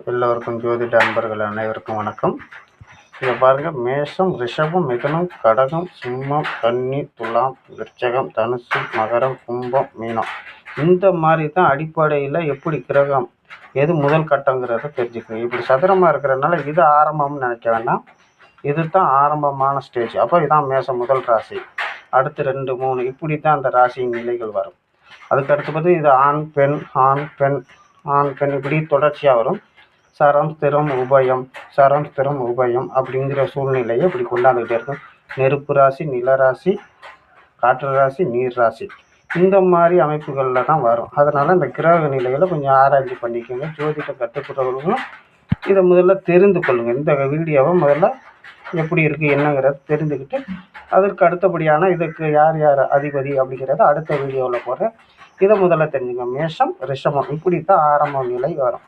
எல்லோருக்கும் ஜோதிட அன்பர்கள் அனைவருக்கும் வணக்கம். இதை பாருங்கள், மேஷம், ரிஷபம், மிதுனம், கடகம், சிம்மம், கன்னி, துலாம், விருச்சகம், தனுசு, மகரம், கும்பம், மீனம். இந்த மாதிரி தான் அடிப்படையில் எப்படி கிரகம் எது முதல் கட்டங்கிறத தெரிஞ்சுக்கணும். இப்படி சதுரமாக இருக்கிறதுனால இது ஆரம்பம்னு நினைக்க வேண்டாம், இது தான் ஆரம்பமான ஸ்டேஜ். அப்போ இதான் மேஷம் முதல் ராசி, அடுத்து 2, 3 இப்படி தான் அந்த ராசியின் நிலைகள் வரும். அதுக்கு அடுத்தது இது ஆண் பெண் ஆண் பெண் ஆண் பெண் இப்படி தொடர்ச்சியாக வரும். சரம் ஸ்திரம் உபயம் சரம் ஸ்திரம் உபயம் அப்படிங்கிற சூழ்நிலையை இப்படி கொண்டாந்துக்கிட்டே இருக்கும். நெருப்பு ராசி, நிலராசி, காற்று ராசி, நீர் ராசி இந்த மாதிரி அமைப்புகளில் தான் வரும். அதனால் இந்த கிரக நிலைகளை கொஞ்சம் ஆராய்ச்சி பண்ணிக்கோங்க. ஜோதிடம் கற்றுக்கிறவர்களும் இதை முதல்ல தெரிந்து கொள்ளுங்கள். இந்த வீடியோவை முதல்ல எப்படி இருக்குது என்னங்கிறத தெரிஞ்சுக்கிட்டு அதற்கு அடுத்தபடியான இதுக்கு யார் யார் அதிபதி அப்படிங்கிறத அடுத்த வீடியோவில் போடுறேன். இதை முதல்ல தெரிஞ்சுங்க. மேஷம், ரிஷபம் இப்படி தான் ஆரம்ப நிலை வரும்.